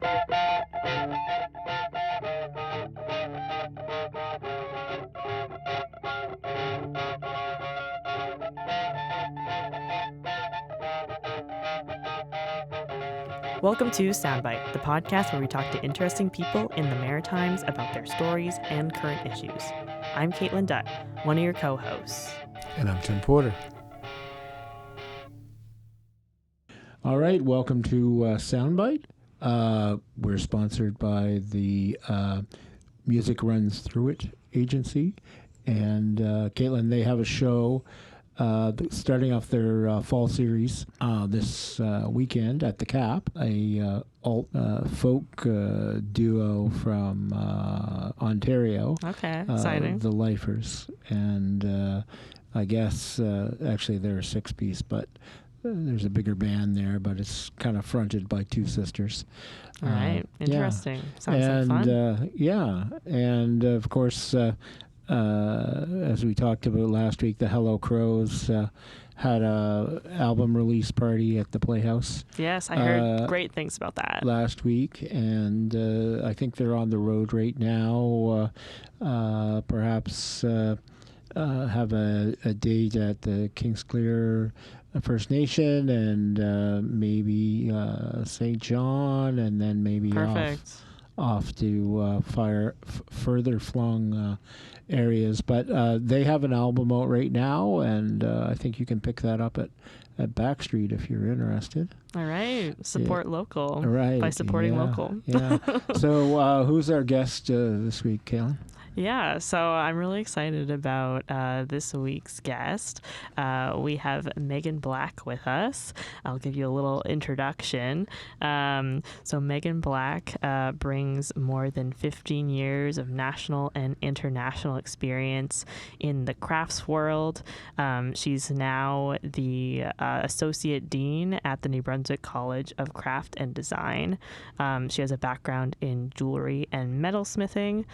Welcome to Soundbite, the podcast where we talk to interesting people in the Maritimes about their stories and current issues. I'm Caitlin Dutt, one of your co-hosts. And I'm Tim Porter. All right, welcome to Soundbite. We're sponsored by the Music Runs Through It agency. And Caitlin, they have a show starting off their fall series this weekend at the Cap, a alt folk duo from Ontario. Okay, exciting. The Lifers. And I guess actually they're a six-piece, but there's a bigger band there, but it's kind of fronted by two sisters. All right, interesting. Yeah. Sounds like fun. And of course, as we talked about last week, the Hello Crows had a album release party at the Playhouse. Yes, I heard great things about that last week, and I think they're on the road right now. Perhaps have a date at the Kingsclear First Nation and maybe St. John, and then maybe off to further flung areas. But they have an album out right now, and I think you can pick that up at Backstreet if you're interested. All right. Support local by supporting local. Yeah. So who's our guest this week, Kaylin? Yeah, so I'm really excited about this week's guest. We have Maegen Black with us. I'll give you a little introduction. So Maegen Black brings more than 15 years of national and international experience in the crafts world. She's now the Associate Dean at the New Brunswick College of Craft and Design. She has a background in jewelry and metalsmithing,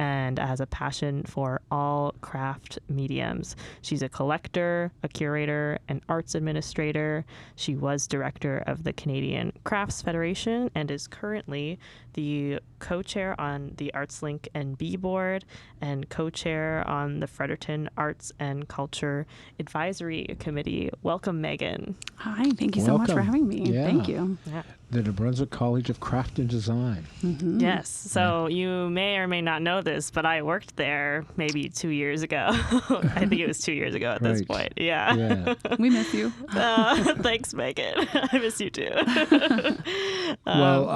and has a passion for all craft mediums. She's a collector, a curator, an arts administrator. She was director of the Canadian Crafts Federation and is currently the co-chair on the ArtsLink NB board and co-chair on the Fredericton Arts and Culture Advisory Committee. Welcome, Maegen. Hi, thank you so much for having me. Yeah. Thank you. Yeah. The New Brunswick College of Craft and Design. Mm-hmm. Yes. So you may or may not know this, but I worked there maybe 2 years ago. I think it was 2 years ago at this point. Yeah. We miss you. Thanks, Maegen. I miss you too. Well,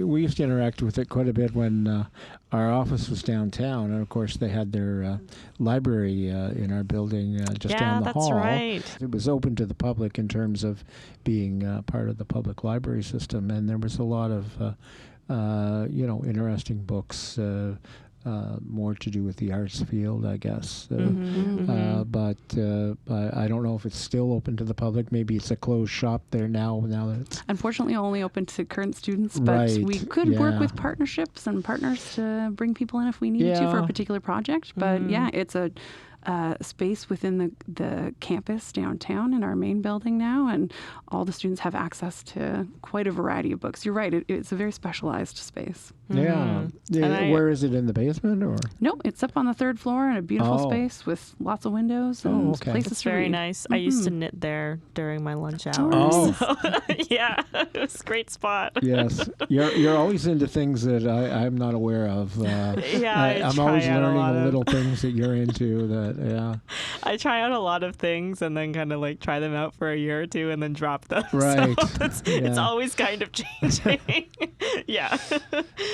we used to interact with it quite a bit when our office was downtown, and of course they had their library in our building just down the hall. Yeah, that's right. It was open to the public in terms of being part of the public library system, and there was a lot of interesting books. More to do with the arts field, I guess. But I don't know if it's still open to the public. Maybe it's a closed shop there now that it's... Unfortunately, only open to current students, but we could work with partnerships and partners to bring people in if we needed to for a particular project. But it's a space within the campus downtown in our main building now, and all the students have access to quite a variety of books. You're right, it's a very specialized space. Yeah. Where is it, in the basement or? No, it's up on the third floor in a beautiful space with lots of windows and places It's to very read. nice. I used to knit there during my lunch hours. Oh. So, yeah, it was a great spot. Yes. You're always into things that I'm not aware of. I'm always learning little things that you're into. I try out a lot of things and then kind of like try them out for a year or two and then drop them. Right. So it's always kind of changing. Yeah.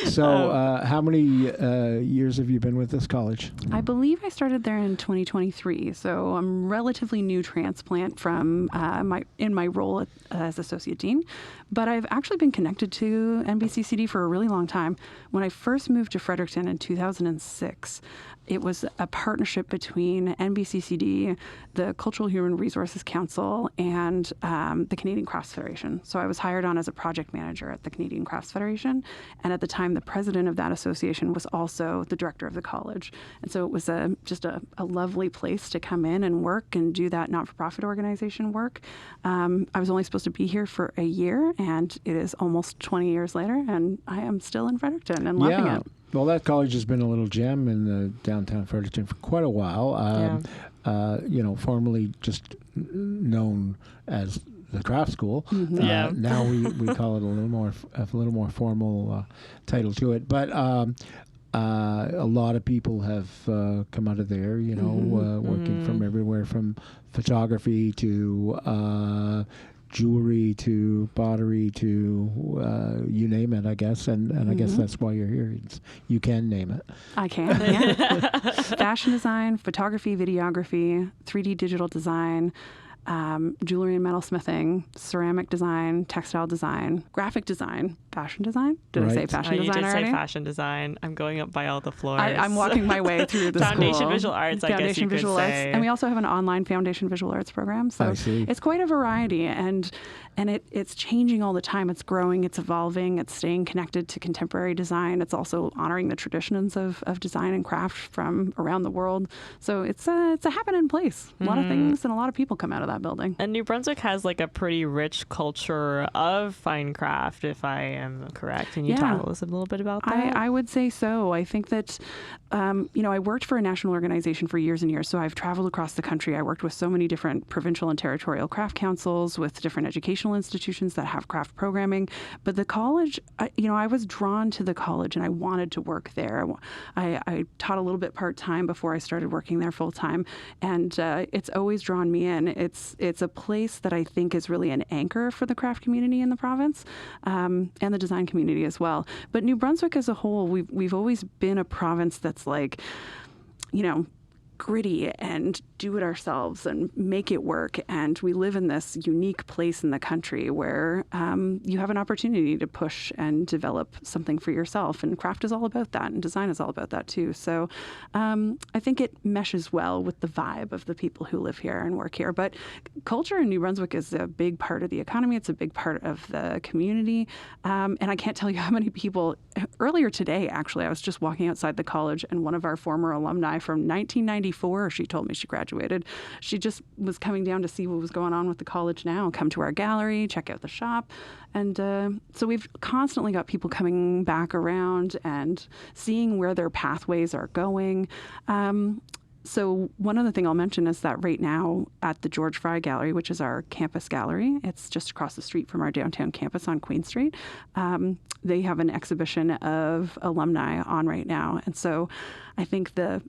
So how many years have you been with this college? I believe I started there in 2023. So I'm relatively new transplant from my role as Associate Dean. But I've actually been connected to NBCCD for a really long time. When I first moved to Fredericton in 2006, it was a partnership between NBCCD, the Cultural Human Resources Council, and the Canadian Crafts Federation. So I was hired on as a project manager at the Canadian Crafts Federation. And at the time, the president of that association was also the director of the college. And so it was just a lovely place to come in and work and do that not-for-profit organization work. I was only supposed to be here for a year, and it is almost 20 years later, and I am still in Fredericton and loving it. Well, that college has been a little gem in the downtown Fredericton for quite a while. Formerly just known as the craft school. Now we call it a little more formal title to it. But a lot of people have come out of there. Working from everywhere from photography to jewelry to pottery to you name it, I guess, and I guess that's why you're here. You can name it. I can, yeah. Fashion design, photography, videography, 3D digital design, jewelry and metalsmithing, ceramic design, textile design, graphic design, fashion design. Did I say fashion design already? You did say fashion design. I'm going up by all the floors. I'm walking my way through the Foundation school. Visual Arts, I guess you could say. And we also have an online Foundation Visual Arts program. So it's quite a variety, and it's changing all the time. It's growing, it's evolving, it's staying connected to contemporary design. It's also honoring the traditions of design and craft from around the world. So it's a happening place. A lot of things and a lot of people come out of that building. And New Brunswick has like a pretty rich culture of fine craft, if I am correct. Can you tell us a little bit about that? I would say so. I think that, I worked for a national organization for years and years. So I've traveled across the country. I worked with so many different provincial and territorial craft councils, with different educational institutions that have craft programming. But the college, I was drawn to the college and I wanted to work there. I taught a little bit part-time before I started working there full-time. And it's always drawn me in. It's a place that I think is really an anchor for the craft community in the province, and the design community as well. But New Brunswick as a whole, we've always been a province that's like, gritty and do it ourselves and make it work. And we live in this unique place in the country where you have an opportunity to push and develop something for yourself. And craft is all about that, and design is all about that too. So I think it meshes well with the vibe of the people who live here and work here. But culture in New Brunswick is a big part of the economy. It's a big part of the community. And I can't tell you how many people, earlier today, actually, I was just walking outside the college, and one of our former alumni from 1994, she told me she graduated. She just was coming down to see what was going on with the college now, come to our gallery, check out the shop. And so we've constantly got people coming back around and seeing where their pathways are going. So one other thing I'll mention is that right now at the George Fry Gallery, which is our campus gallery, it's just across the street from our downtown campus on Queen Street, they have an exhibition of alumni on right now. And so I think the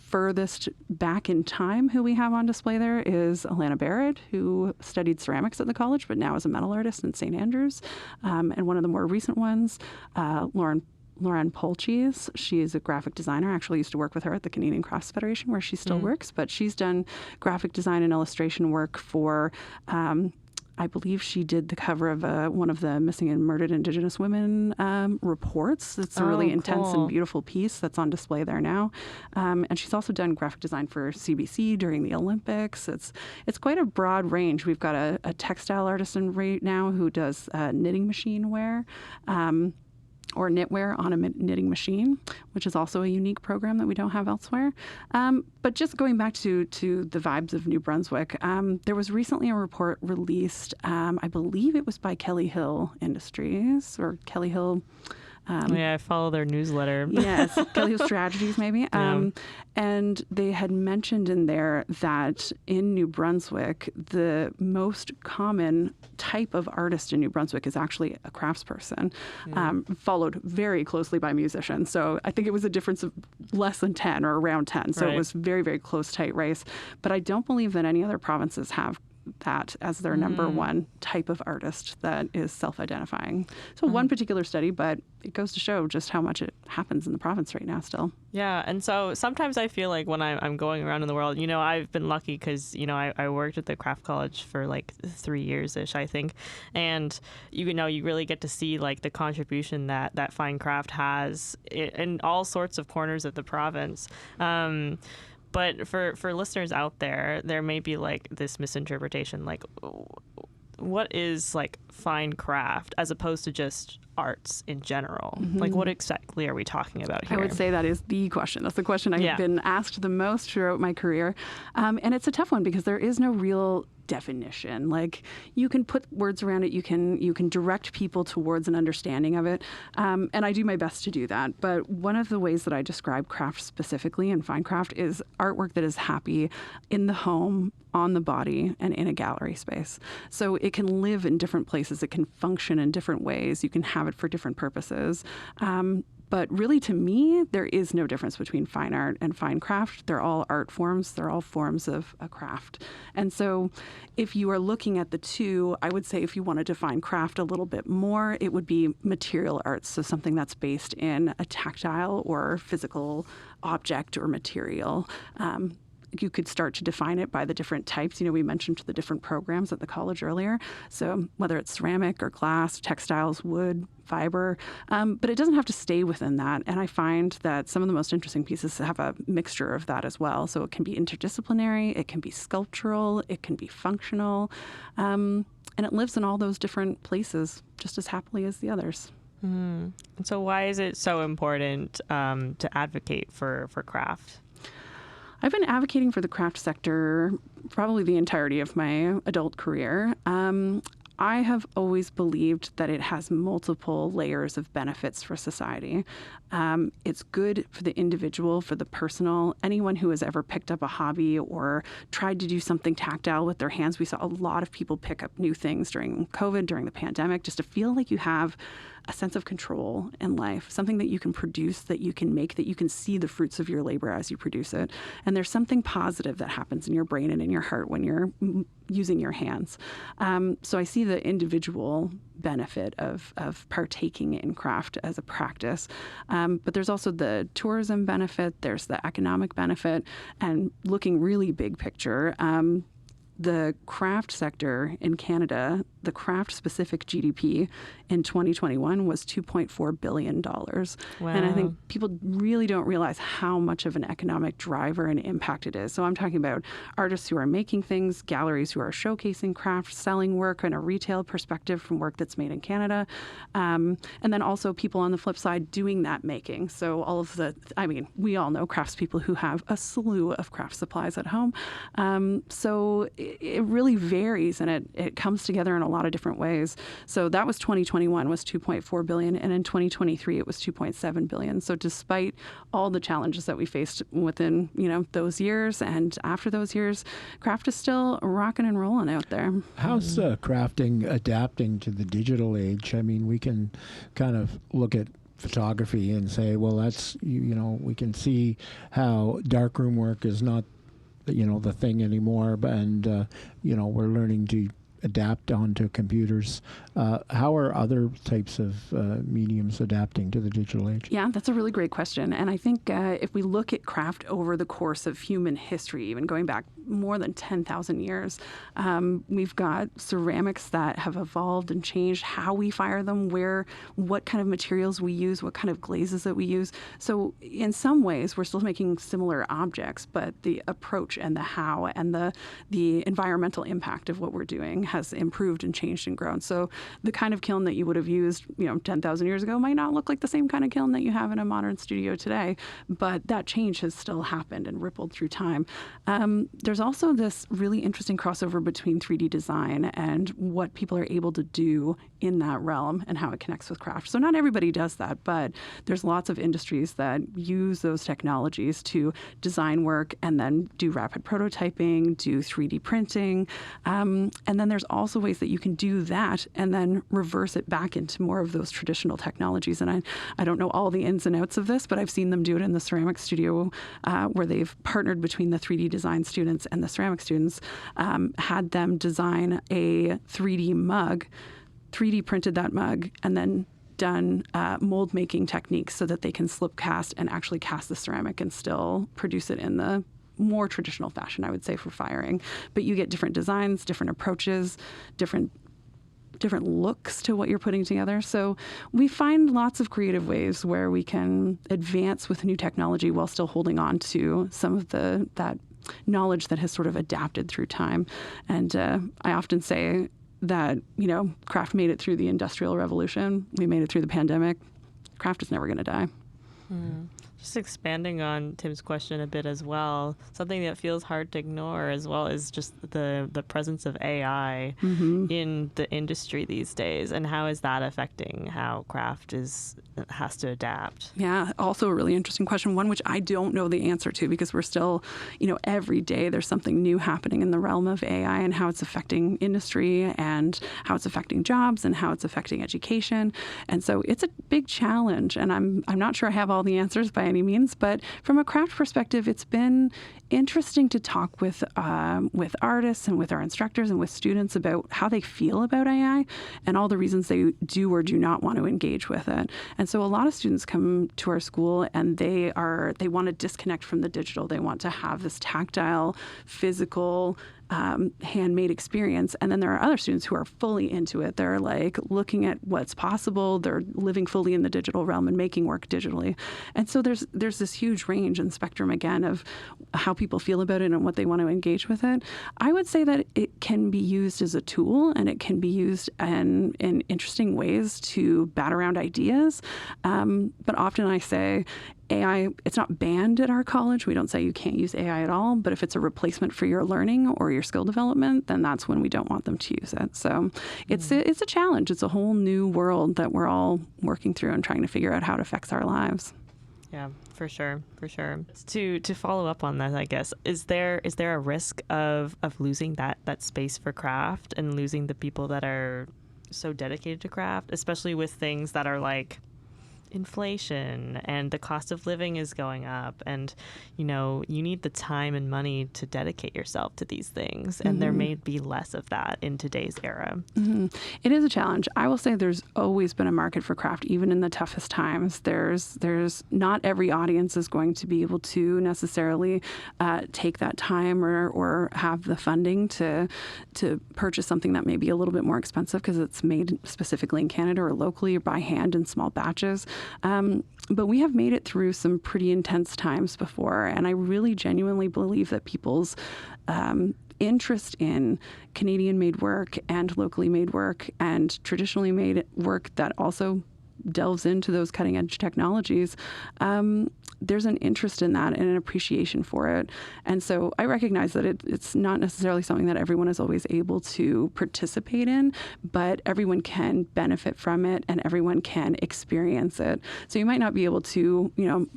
furthest back in time who we have on display there is Alana Barrett, who studied ceramics at the college, but now is a metal artist in St. Andrews. And one of the more recent ones, Lauren Polchees. She is a graphic designer. I actually used to work with her at the Canadian Crafts Federation, where she still works, but she's done graphic design and illustration work for, I believe she did the cover of one of the Missing and Murdered Indigenous Women reports. It's a really intense and beautiful piece that's on display there now. And she's also done graphic design for CBC during the Olympics. It's quite a broad range. We've got a textile artisan right now who does knitting machine wear. Or knitwear on a knitting machine, which is also a unique program that we don't have elsewhere. But just going back to the vibes of New Brunswick, there was recently a report released, I believe it was by Kelly Hill Industries, or Kelly Hill... I follow their newsletter. Yes, Kelly Hill Strategies, maybe. And they had mentioned in there that in New Brunswick, the most common type of artist in New Brunswick is actually a craftsperson, followed very closely by musicians. So I think it was a difference of less than 10 or around 10. So it was very, very close, tight race. But I don't believe that any other provinces have that as their number one type of artist that is self-identifying. So one particular study, but it goes to show just how much it happens in the province right now still. Yeah, and so sometimes I feel like when I'm going around in the world, I've been lucky because, I worked at the craft college for like 3 years-ish, I think. And, you really get to see like the contribution that fine craft has in all sorts of corners of the province. But for listeners out there, there may be like this misinterpretation, like what is like fine craft as opposed to just arts in general? Like what exactly are we talking about here? I would say that is the question. That's the question I've been asked the most throughout my career. And it's a tough one because there is no real definition. Like you can put words around it, you can direct people towards an understanding of it, and I do my best to do that. But one of the ways that I describe craft specifically and fine craft is artwork that is happy in the home, on the body, and in a gallery space. So it can live in different places, it can function in different ways, you can have it for different purposes. But really, to me, there is no difference between fine art and fine craft. They're all art forms. They're all forms of a craft. And so if you are looking at the two, I would say if you want to define craft a little bit more, it would be material arts. So something that's based in a tactile or physical object or material. You could start to define it by the different types. We mentioned the different programs at the college earlier. So whether it's ceramic or glass, textiles, wood, fiber, but it doesn't have to stay within that. And I find that some of the most interesting pieces have a mixture of that as well. So it can be interdisciplinary, it can be sculptural, it can be functional, and it lives in all those different places just as happily as the others. And so why is it so important to advocate for craft? I've been advocating for the craft sector probably the entirety of my adult career. I have always believed that it has multiple layers of benefits for society. It's good for the individual, for the personal. Anyone who has ever picked up a hobby or tried to do something tactile with their hands, we saw a lot of people pick up new things during COVID, during the pandemic, just to feel like you have a sense of control in life, something that you can produce, that you can make, that you can see the fruits of your labor as you produce it. And there's something positive that happens in your brain and in your heart when you're using your hands. So I see the individual benefit of partaking in craft as a practice. But there's also the tourism benefit, there's the economic benefit, and looking really big picture, the craft sector in Canada, the craft-specific GDP in 2021 was $2.4 billion. Wow. And I think people really don't realize how much of an economic driver and impact it is. So I'm talking about artists who are making things, galleries who are showcasing craft, selling work in a retail perspective from work that's made in Canada, and then also people on the flip side doing that making. So all of we all know craftspeople who have a slew of craft supplies at home. So it really varies, and it comes together in a lot of different ways. So that was 2021 was $2.4 billion, and in 2023 it was $2.7 billion. So despite all the challenges that we faced within those years and after those years, craft is still rocking and rolling out there. How's crafting adapting to the digital age? I mean, we can kind of look at photography and say, well, that's we can see how darkroom work is not the thing anymore, and we're learning to adapt onto computers. How are other types of mediums adapting to the digital age? Yeah, that's a really great question. And I think if we look at craft over the course of human history, even going back more than 10,000 years, we've got ceramics that have evolved and changed how we fire them, what kind of materials we use, what kind of glazes that we use. So in some ways, we're still making similar objects, but the approach and the how and the environmental impact of what we're doing has improved and changed and grown. So the kind of kiln that you would have used, 10,000 years ago might not look like the same kind of kiln that you have in a modern studio today, but that change has still happened and rippled through time. There's also this really interesting crossover between 3D design and what people are able to do in that realm and how it connects with craft. So not everybody does that, but there's lots of industries that use those technologies to design work and then do rapid prototyping, do 3D printing. And then there's also ways that you can do that and then reverse it back into more of those traditional technologies. And I don't know all the ins and outs of this, but I've seen them do it in the ceramic studio where they've partnered between the 3D design students and the ceramic students, had them design a 3D mug, 3D printed that mug, and then done mold making techniques so that they can slip cast and actually cast the ceramic and still produce it in the more traditional fashion, I would say, for firing. But you get different designs, different approaches, different looks to what you're putting together. So we find lots of creative ways where we can advance with new technology while still holding on to some of that knowledge that has sort of adapted through time. And I often say that, craft made it through the Industrial Revolution. We made it through the pandemic. Craft is never going to die. Just expanding on Tim's question a bit as well, something that feels hard to ignore as well is just the presence of AI in the industry these days, and how is that affecting how craft has to adapt? Yeah, also a really interesting question, one which I don't know the answer to, because we're still, every day there's something new happening in the realm of AI and how it's affecting industry and how it's affecting jobs and how it's affecting education. And so it's a big challenge, and I'm not sure I have all the answers by any means, but from a craft perspective, it's been interesting to talk with artists and with our instructors and with students about how they feel about AI and all the reasons they do or do not want to engage with it. And so a lot of students come to our school and they want to disconnect from the digital. They want to have this tactile, physical, handmade experience. And then there are other students who are fully into it. They're like looking at what's possible. They're living fully in the digital realm and making work digitally. And so there's this huge range and spectrum, again, of how people feel about it and what they want to engage with it. I would say that it can be used as a tool, and it can be used in interesting ways to bat around ideas. But often I say, AI, it's not banned at our college. We don't say you can't use AI at all, but if it's a replacement for your learning or your skill development, then that's when we don't want them to use it. So it's a challenge. It's a whole new world that we're all working through and trying to figure out how it affects our lives. Yeah, for sure. To follow up on that, I guess, is there a risk of losing that space for craft and losing the people that are so dedicated to craft, especially with things that are like inflation and the cost of living is going up, and you need the time and money to dedicate yourself to these things, and there may be less of that in today's era. It is a challenge. I will say there's always been a market for craft, even in the toughest times. There's not every audience is going to be able to necessarily take that time or have the funding to purchase something that may be a little bit more expensive because it's made specifically in Canada or locally or by hand in small batches. But we have made it through some pretty intense times before, and I really genuinely believe that people's interest in Canadian-made work and locally made work and traditionally made work that also delves into those cutting-edge technologies, there's an interest in that and an appreciation for it. And so I recognize that it's not necessarily something that everyone is always able to participate in, but everyone can benefit from it and everyone can experience it. So you might not be able to,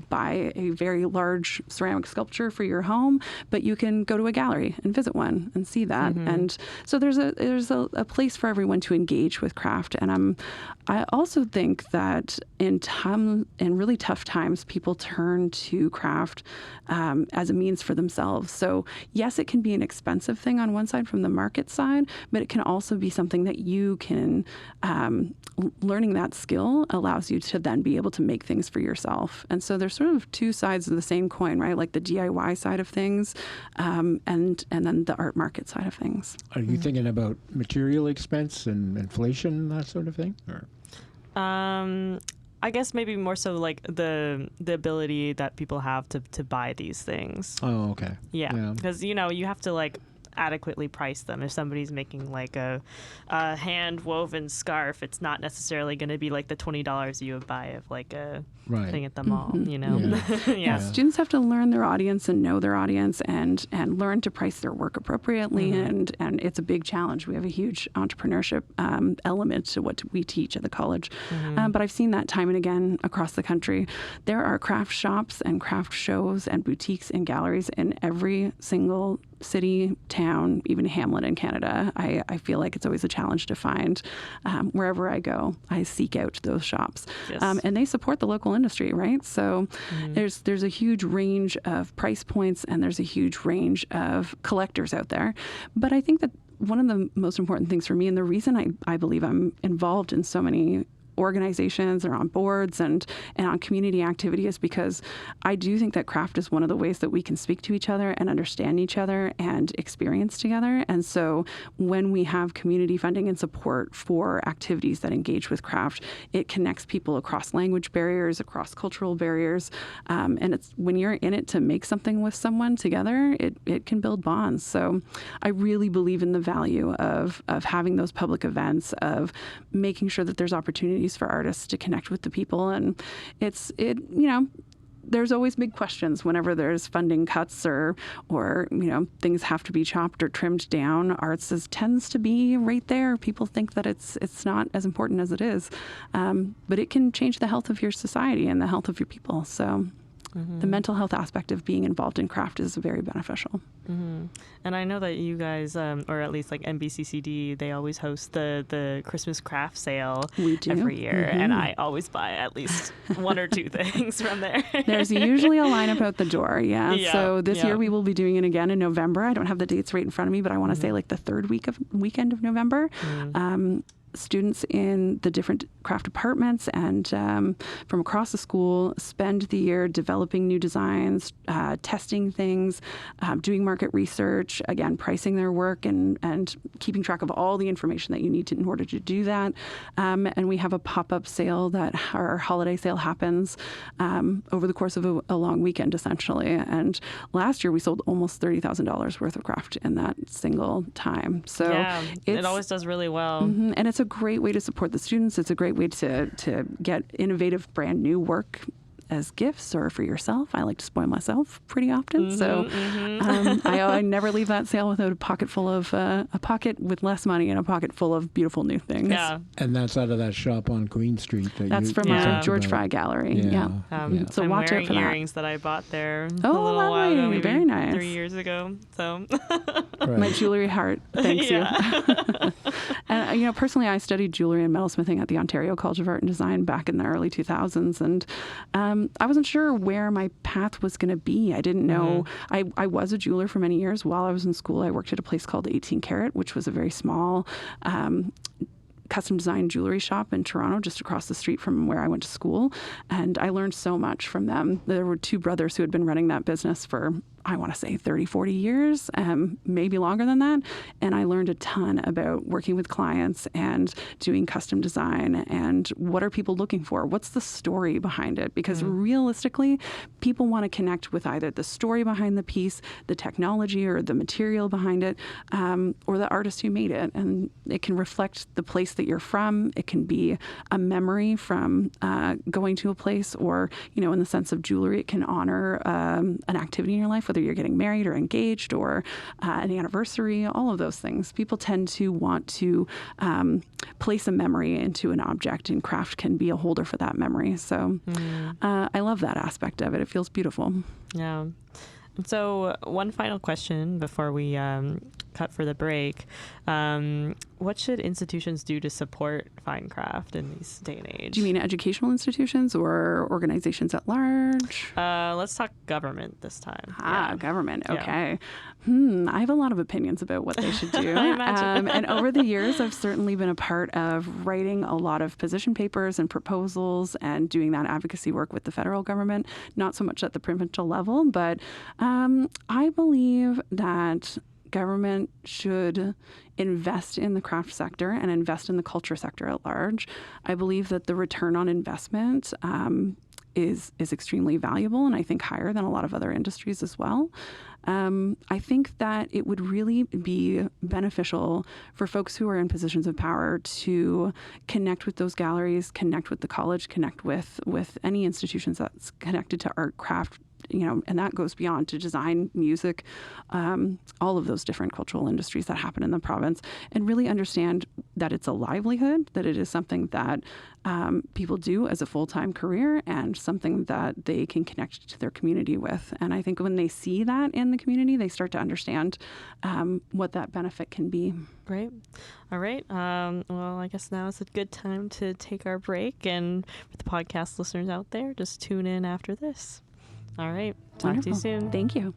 buy a very large ceramic sculpture for your home, but you can go to a gallery and visit one and see that. And so there's a place for everyone to engage with craft. And I also think that in really tough times, people turn to craft as a means for themselves. So yes, it can be an expensive thing on one side from the market side, but it can also be something that you can, learning that skill allows you to then be able to make things for yourself. And so there's sort of two sides of the same coin, right? Like the DIY side of things and then the art market side of things. Are you thinking about material expense and inflation, that sort of thing? Or? I guess maybe more so like the ability that people have to buy these things. Oh, okay. Yeah, because you have to like adequately price them. If somebody's making like a hand woven scarf, it's not necessarily going to be like the $20 you would buy of like a thing at the mall, you know? Yeah. Students have to learn their audience and know their audience and learn to price their work appropriately. And it's a big challenge. We have a huge entrepreneurship element to what we teach at the college. But I've seen that time and again across the country. There are craft shops and craft shows and boutiques and galleries in every single city, town, even hamlet in Canada. I feel like it's always a challenge to find. Wherever I go, I seek out those shops. And they support the local industry, right? So there's a huge range of price points and there's a huge range of collectors out there. But I think that one of the most important things for me, and the reason I believe I'm involved in so many organizations or on boards and on community activity, is because I do think that craft is one of the ways that we can speak to each other and understand each other and experience together. And so when we have community funding and support for activities that engage with craft, it connects people across language barriers, across cultural barriers. And it's when you're in it to make something with someone together, it can build bonds. So I really believe in the value of having those public events, of making sure that there's opportunities for artists to connect with the people. And there's always big questions whenever there's funding cuts or things have to be chopped or trimmed down. Arts tends to be right there. People think that it's not as important as it is, but it can change the health of your society and the health of your people. So the mental health aspect of being involved in craft is very beneficial. And I know that you guys, or at least like NBCCD, they always host the Christmas craft sale every year. And I always buy at least one or two things from there. There's usually a lineup out the door. So this year we will be doing it again in November. I don't have the dates right in front of me, but I want to say like the third weekend of November. Students in the different craft departments and from across the school spend the year developing new designs, testing things, doing market research, again, pricing their work and keeping track of all the information that you need in order to do that. And we have a pop-up sale our holiday sale happens over the course of a long weekend, essentially. And last year we sold almost $30,000 worth of craft in that single time. So it always does really well. And it's a great way to support the students. It's a great way to get innovative, brand new work as gifts or for yourself. I like to spoil myself pretty often. I never leave that sale without a pocket with less money and a pocket full of beautiful new things. Yeah. And that's out of that shop on Queen Street. That's from George Fry Gallery. So I'm watch out for that. earrings that I bought there a little while ago, maybe very nice. 3 years ago. So my jewelry heart thanks you. And personally, I studied jewelry and metalsmithing at the Ontario College of Art and Design back in the early 2000s, and I wasn't sure where my path was going to be. I didn't know. I was a jeweler for many years. While I was in school, I worked at a place called 18 Carat, which was a very small custom design jewelry shop in Toronto, just across the street from where I went to school. And I learned so much from them. There were two brothers who had been running that business for, I want to say 30, 40 years, maybe longer than that. And I learned a ton about working with clients and doing custom design and what are people looking for? What's the story behind it? Because realistically, people want to connect with either the story behind the piece, the technology or the material behind it, or the artist who made it. And it can reflect the place that you're from. It can be a memory from going to a place, or, in the sense of jewelry, it can honor an activity in your life, whether you're getting married or engaged or an anniversary, all of those things. People tend to want to place a memory into an object, and craft can be a holder for that memory. So I love that aspect of it. It feels beautiful. Yeah. So one final question before we cut for the break. What should institutions do to support fine craft in this day and age? Do you mean educational institutions or organizations at large? Let's talk government this time. Government. Okay. I have a lot of opinions about what they should do. I imagine. And over the years, I've certainly been a part of writing a lot of position papers and proposals and doing that advocacy work with the federal government, not so much at the provincial level, but I believe that government should invest in the craft sector and invest in the culture sector at large. I believe that the return on investment is extremely valuable, and I think higher than a lot of other industries as well. I think that it would really be beneficial for folks who are in positions of power to connect with those galleries, connect with the college, connect with any institutions that's connected to art, craft, and that goes beyond to design, music, all of those different cultural industries that happen in the province, and really understand that it's a livelihood, that it is something that people do as a full-time career and something that they can connect to their community with. And I think when they see that in the community, they start to understand what that benefit can be. Great. All right. Well, I guess now is a good time to take our break. And for the podcast listeners out there, just tune in after this. All right. Talk to you soon. Thank you.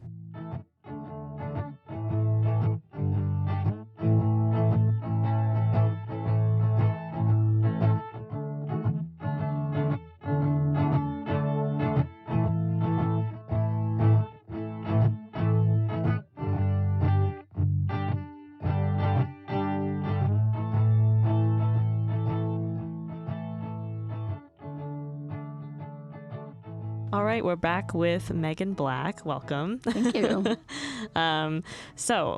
All right, we're back with Maegen Black. Welcome. Thank you. So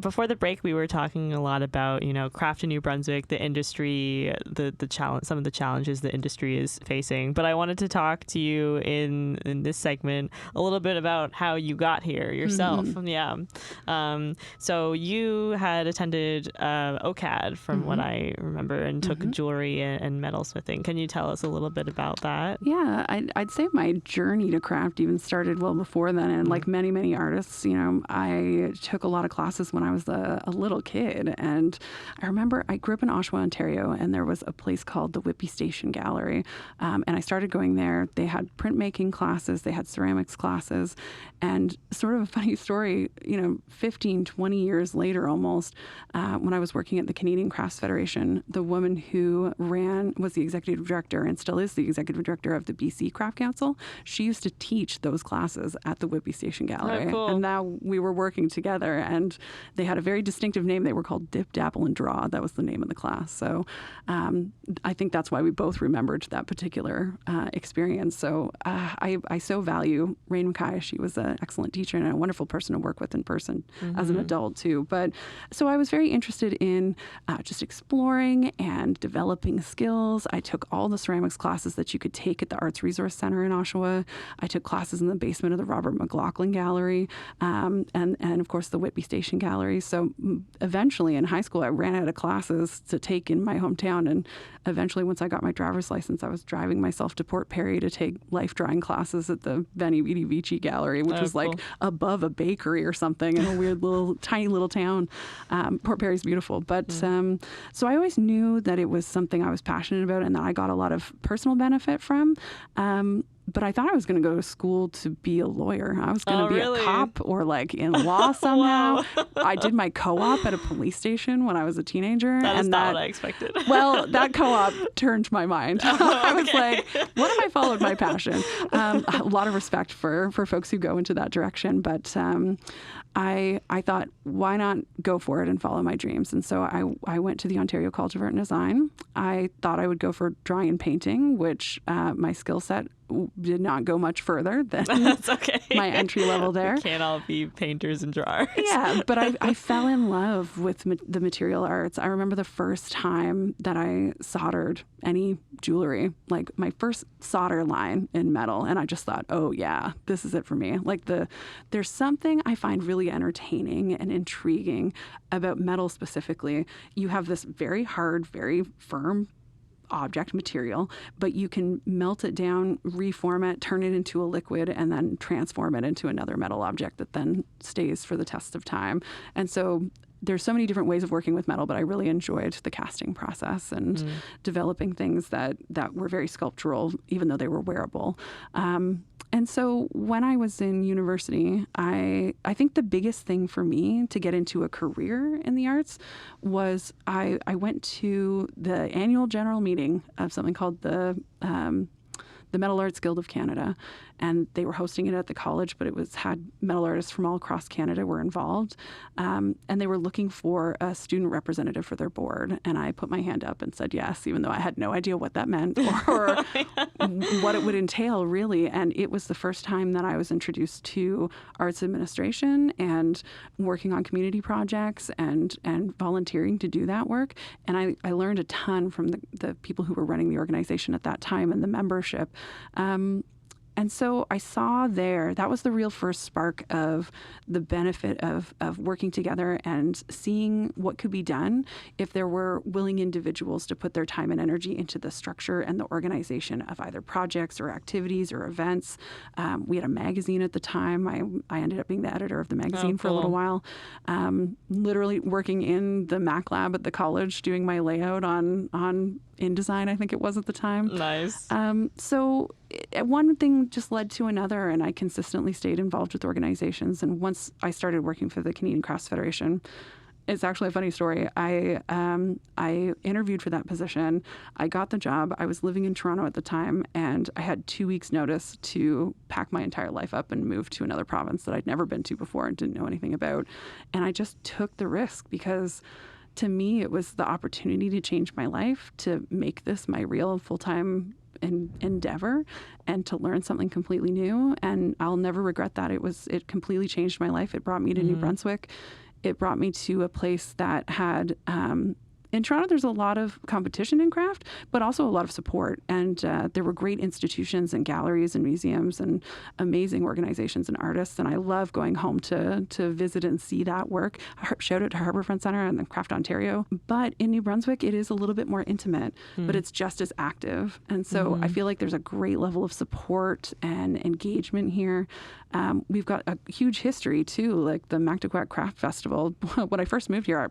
before the break, we were talking a lot about, craft in New Brunswick, the industry, the challenge, some of the challenges the industry is facing. But I wanted to talk to you in this segment a little bit about how you got here yourself. Mm-hmm. Yeah. So you had attended OCAD, from what I remember, and took jewelry and metalsmithing. Can you tell us a little bit about that? Yeah, I'd say my journey to craft even started well before then, and like many artists, I took a lot of classes when I was a little kid, and I remember I grew up in Oshawa, Ontario, and there was a place called the Whitby Station Gallery, and I started going there. They had printmaking classes, they had ceramics classes, and sort of a funny story, 15, 20 years later almost, when I was working at the Canadian Crafts Federation, the woman who was the executive director and still is the executive director of the BC Craft Council. She used to teach those classes at the Whitby Station Gallery. Oh, cool. And now we were working together, and they had a very distinctive name. They were called Dip, Dabble, and Draw. That was the name of the class. So I think that's why we both remembered that particular experience. So I so value Rain Mackay. She was an excellent teacher and a wonderful person to work with in person as an adult too. But so I was very interested in just exploring and developing skills. I took all the ceramics classes that you could take at the Arts Resource Center in Oshawa. I took classes in the basement of the Robert McLaughlin Gallery, and of course the Whitby Station Gallery. So eventually in high school, I ran out of classes to take in my hometown, and eventually once I got my driver's license, I was driving myself to Port Perry to take life drawing classes at the Veni Vidi Vici Gallery, which was like above a bakery or something in a weird tiny little town. Port Perry's beautiful, but so I always knew that it was something I was passionate about and that I got a lot of personal benefit from. But I thought I was going to go to school to be a lawyer. I was going to be a cop or like in law somehow. I did my co-op at a police station when I was a teenager. That is not what I expected. Well, that co-op turned my mind. I was like, what if I followed my passion? A lot of respect for folks who go into that direction. But I thought, why not go for it and follow my dreams? And so I went to the Ontario College of Art and Design. I thought I would go for drawing and painting, which my skill set did not go much further than That's okay. my entry level there. We can't all be painters and drawers. Yeah, but I fell in love with the material arts. I remember the first time that I soldered any jewelry, like my first solder line in metal, and I just thought, oh yeah, this is it for me. Like there's something I find really entertaining and intriguing about metal specifically. You have this very hard, very firm object material, but you can melt it down, reform it, turn it into a liquid, and then transform it into another metal object that then stays for the test of time. And so there's so many different ways of working with metal, but I really enjoyed the casting process and developing things that were very sculptural, even though they were wearable. And so when I was in university, I think the biggest thing for me to get into a career in the arts was I went to the annual general meeting of something called the the Metal Arts Guild of Canada, and they were hosting it at the college, but it had metal artists from all across Canada were involved, and they were looking for a student representative for their board, and I put my hand up and said yes, even though I had no idea what that meant or what it would entail, really. And it was the first time that I was introduced to arts administration and working on community projects and volunteering to do that work. And I learned a ton from the people who were running the organization at that time and the membership. And so I saw there, that was the real first spark of the benefit of working together and seeing what could be done if there were willing individuals to put their time and energy into the structure and the organization of either projects or activities or events. We had a magazine at the time. I ended up being the editor of the magazine for a little while, literally working in the Mac lab at the college, doing my layout on InDesign, I think it was at the time. Nice. So one thing just led to another, and I consistently stayed involved with organizations. And once I started working for the Canadian Crafts Federation, it's actually a funny story. I interviewed for that position. I got the job. I was living in Toronto at the time, and I had 2 weeks' notice to pack my entire life up and move to another province that I'd never been to before and didn't know anything about. And I just took the risk because to me, it was the opportunity to change my life, to make this my real full-time endeavor and to learn something completely new. And I'll never regret that. It completely changed my life. It brought me to New Brunswick. It brought me to a place that had, in Toronto, there's a lot of competition in craft, but also a lot of support. And there were great institutions and galleries and museums and amazing organizations and artists. And I love going home to visit and see that work. Shout out to Harbourfront Centre and the Craft Ontario. But in New Brunswick, it is a little bit more intimate, but it's just as active. And so I feel like there's a great level of support and engagement here. We've got a huge history too, like the Mactaquac Craft Festival. When I first moved here,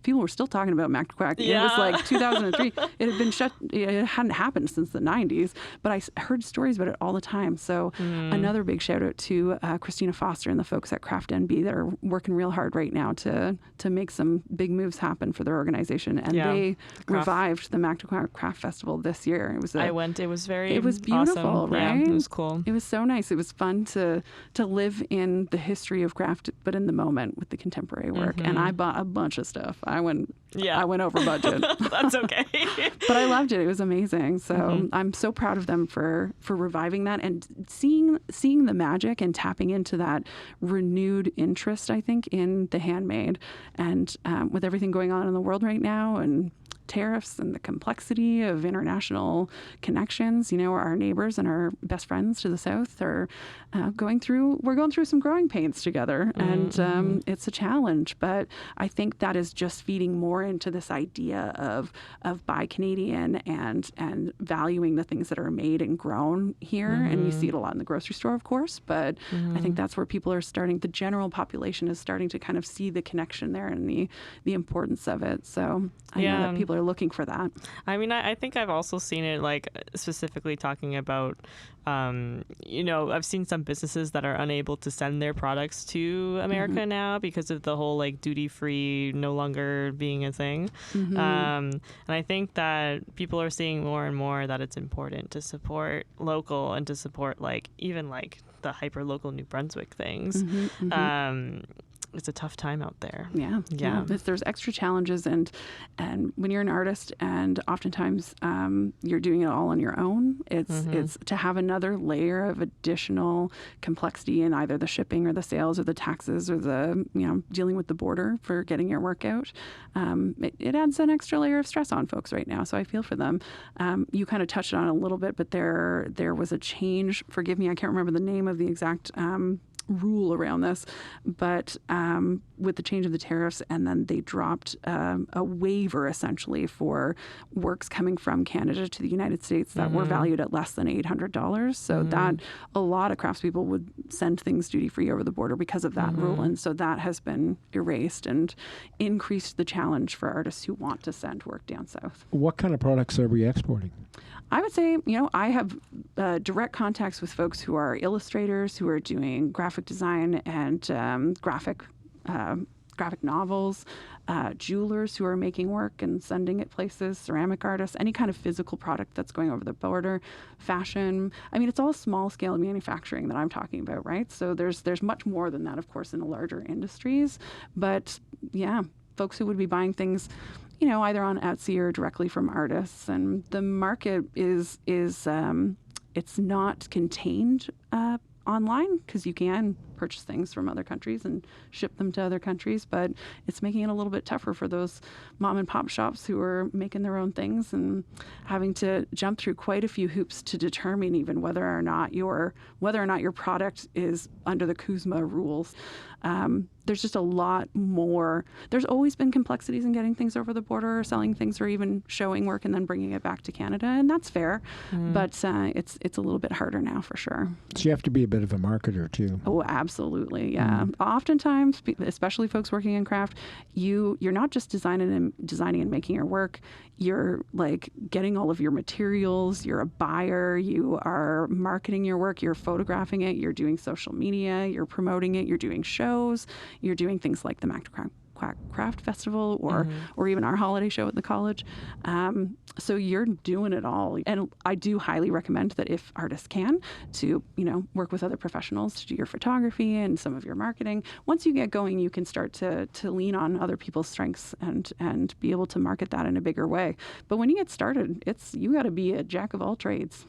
people were still talking about Mactaquac. Yeah. It was like 2003. It had been shut. It hadn't happened since the 90s, but I heard stories about it all the time. So another big shout out to Christina Foster and the folks at Craft NB that are working real hard right now to make some big moves happen for their organization. And they revived the Mactaquac Craft Festival this year. I went. It was beautiful, awesome. right? Yeah, it was cool. It was so nice. It was fun to live in the history of craft, but in the moment with the contemporary work. And I bought a bunch of stuff. I went over budget. That's okay. But I loved it. It was amazing. So I'm so proud of them for reviving that and seeing the magic and tapping into that renewed interest, I think, in the handmade. And with everything going on in the world right now and tariffs and the complexity of international connections, our neighbors and our best friends to the south are going through some growing pains together. And it's a challenge, but I think that is just feeding more into this idea of buy Canadian and valuing the things that are made and grown here. And you see it a lot in the grocery store, of course, but I think that's where people are starting, the general population is starting to kind of see the connection there and the importance of it. So I know that people are looking for that. I mean, I think I've also seen it, like, specifically talking about, I've seen some businesses that are unable to send their products to America now because of the whole, like, duty-free no longer being a thing. And I think that people are seeing more and more that it's important to support local and to support, like, even, like, the hyper-local New Brunswick things. It's a tough time out there. Yeah. There's extra challenges, and when you're an artist, and oftentimes you're doing it all on your own. It's to have another layer of additional complexity in either the shipping or the sales or the taxes or the dealing with the border for getting your work out. It adds an extra layer of stress on folks right now. So I feel for them. You kind of touched on it a little bit, but there was a change. Forgive me, I can't remember the name of the exact rule around this, but with the change of the tariffs, and then they dropped a waiver essentially for works coming from Canada to the United States that were valued at less than $800. So that a lot of craftspeople would send things duty-free over the border because of that rule. And so that has been erased and increased the challenge for artists who want to send work down south. What kind of products are we exporting? I would say, I have direct contacts with folks who are illustrators, who are doing graphic design and graphic graphic novels, jewelers who are making work and sending it places, ceramic artists, any kind of physical product that's going over the border, fashion. I mean, it's all small scale manufacturing that I'm talking about, right? So there's much more than that, of course, in the larger industries. But yeah, folks who would be buying things, either on Etsy or directly from artists. And the market is it's not contained online, because you can purchase things from other countries and ship them to other countries, but it's making it a little bit tougher for those mom and pop shops who are making their own things and having to jump through quite a few hoops to determine even whether or not your product is under the Kuzma rules. There's just a lot more. There's always been complexities in getting things over the border, or selling things, or even showing work and then bringing it back to Canada, and that's fair. But it's a little bit harder now, for sure. So you have to be a bit of a marketer too. Oh, absolutely, yeah. Oftentimes, especially folks working in craft, you're not just designing and making your work. You're like getting all of your materials. You're a buyer. You are marketing your work. You're photographing it. You're doing social media. You're promoting it. You're doing shows. You're doing things like the Maegen Black Craft Festival, or even our holiday show at the college. So you're doing it all. And I do highly recommend that if artists can, to work with other professionals to do your photography and some of your marketing. Once you get going, you can start to lean on other people's strengths and be able to market that in a bigger way. But when you get started, you got to be a jack of all trades.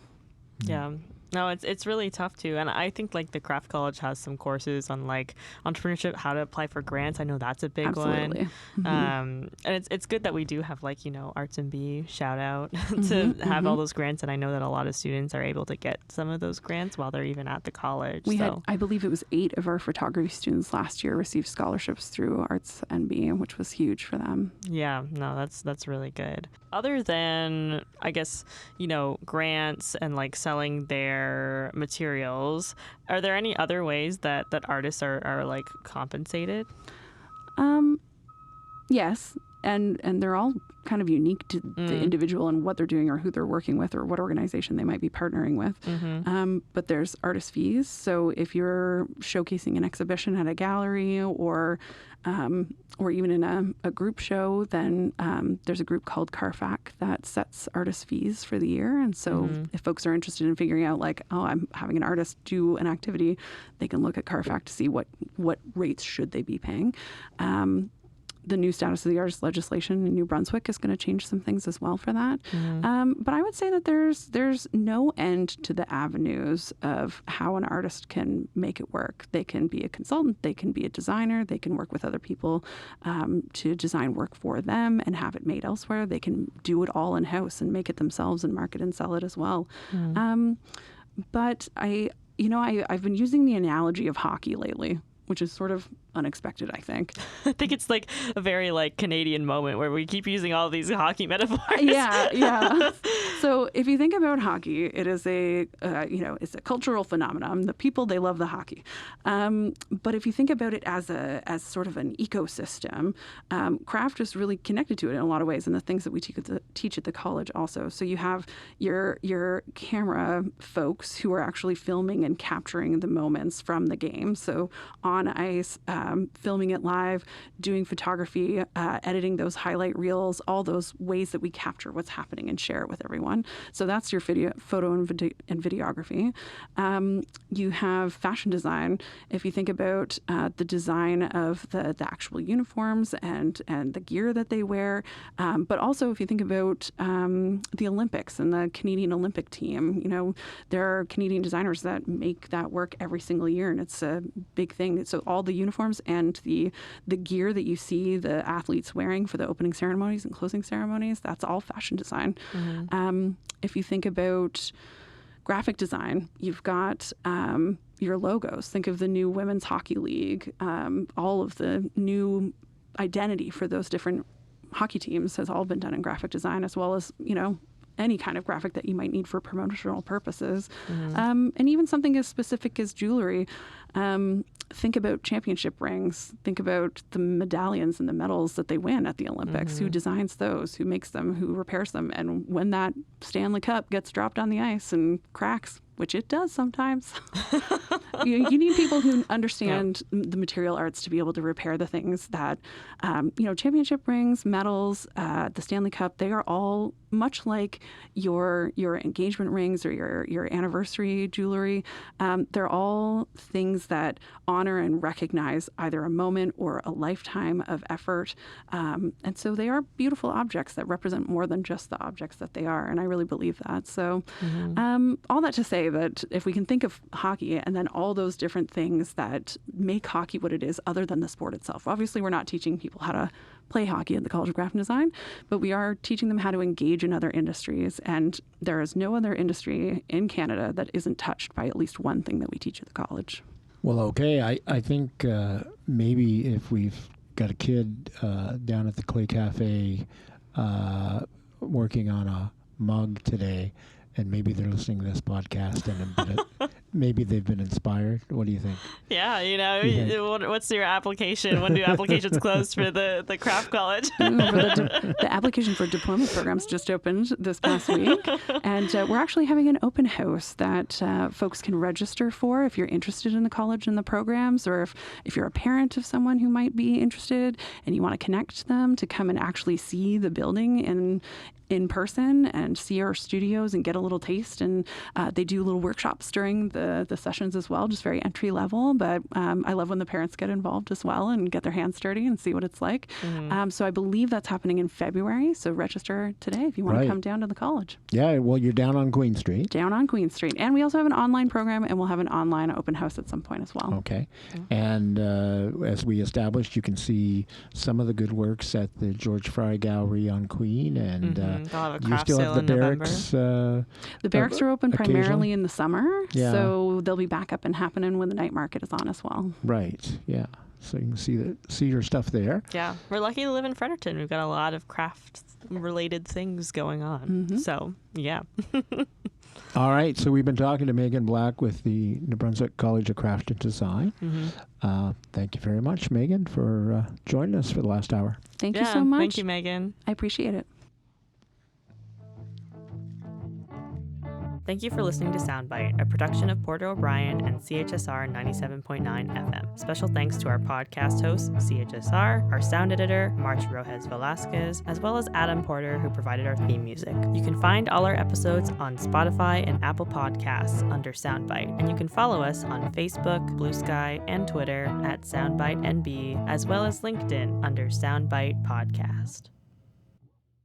Yeah. No, it's really tough too, and I think like the craft college has some courses on like entrepreneurship, how to apply for grants. I know that's a big Absolutely. one. And it's good that we do have like Arts NB shout out to have all those grants, and I know that a lot of students are able to get some of those grants while they're even at the college. We had, I believe it was 8 of our photography students last year received scholarships through Arts NB, which was huge for them. Yeah, no, that's really good. Other than, I guess, grants and like selling their materials, are there any other ways that artists are like compensated? Yes, and they're all kind of unique to the individual and what they're doing or who they're working with or what organization they might be partnering with. But there's artist fees. So if you're showcasing an exhibition at a gallery or even in a group show, then there's a group called CARFAC that sets artist fees for the year. And so if folks are interested in figuring out like, I'm having an artist do an activity, they can look at CARFAC to see what rates should they be paying. The new status of the artist legislation in New Brunswick is going to change some things as well for that. But I would say that there's no end to the avenues of how an artist can make it work. They can be a consultant, they can be a designer, they can work with other people to design work for them and have it made elsewhere. They can do it all in-house and make it themselves and market and sell it as well. But I've been using the analogy of hockey lately, which is sort of unexpected, I think. I think it's like a very like Canadian moment where we keep using all these hockey metaphors. Yeah. So if you think about hockey, it is it's a cultural phenomenon. The people, they love the hockey. But if you think about it as sort of an ecosystem, craft is really connected to it in a lot of ways, and the things that we teach at the college also. So you have your camera folks who are actually filming and capturing the moments from the game. So on ice, filming it live, doing photography, editing those highlight reels, all those ways that we capture what's happening and share it with everyone. So that's your photo and videography. You have fashion design. If you think about the design of the actual uniforms and the gear that they wear, but also if you think about the Olympics and the Canadian Olympic team, there are Canadian designers that make that work every single year, and it's a big thing. So all the uniforms and the gear that you see the athletes wearing for the opening ceremonies and closing ceremonies, that's all fashion design. If you think about graphic design, you've got your logos. Think of the new Women's Hockey League. All of the new identity for those different hockey teams has all been done in graphic design, as well as, any kind of graphic that you might need for promotional purposes. And even something as specific as jewelry. Think about championship rings. Think about the medallions and the medals that they win at the Olympics. Who designs those? Who makes them? Who repairs them? And when that Stanley Cup gets dropped on the ice and cracks, which it does sometimes. You need people who understand the material arts to be able to repair the things that, championship rings, medals, the Stanley Cup, they are all much like your engagement rings or your anniversary jewelry. They're all things that honor and recognize either a moment or a lifetime of effort. And so they are beautiful objects that represent more than just the objects that they are. And I really believe that. So all that to say that if we can think of hockey and then all those different things that make hockey what it is other than the sport itself. Obviously, we're not teaching people how to play hockey at the College of Craft and Design, but we are teaching them how to engage in other industries. And there is no other industry in Canada that isn't touched by at least one thing that we teach at the college. Well, okay. I think maybe if we've got a kid down at the Clay Cafe working on a mug today, and maybe they're listening to this podcast and maybe they've been inspired. What do you think? Yeah, what's your application? When do applications close for the craft college? The application for diploma programs just opened this past week, and we're actually having an open house that folks can register for if you're interested in the college and the programs, or if you're a parent of someone who might be interested and you want to connect them to come and actually see the building in person and see our studios and get a little taste. And they do little workshops during the sessions as well, just very entry level. But I love when the parents get involved as well and get their hands dirty and see what it's like. So I believe that's happening in February. So register today if you want to come down to the college. Yeah, well, you're down on Queen Street. Down on Queen Street. And we also have an online program, and we'll have an online open house at some point as well. Okay. And as we established, you can see some of the good works at the George Fry Gallery on Queen. And you still have the barracks. The barracks are open primarily in the summer, so they'll be back up and happening when the night market is on as well. Right. Yeah. So you can see your stuff there. Yeah, we're lucky to live in Fredericton. We've got a lot of craft-related things going on. So yeah. All right. So we've been talking to Maegen Black with the New Brunswick College of Craft and Design. Thank you very much, Maegen, for joining us for the last hour. Thank you so much. Thank you, Maegen. I appreciate it. Thank you for listening to Soundbite, a production of Porter O'Brien and CHSR 97.9 FM. Special thanks to our podcast host, CHSR, our sound editor, March Rojas Velasquez, as well as Adam Porter, who provided our theme music. You can find all our episodes on Spotify and Apple Podcasts under Soundbite, and you can follow us on Facebook, Blue Sky, and Twitter at Soundbite NB, as well as LinkedIn under Soundbite Podcast.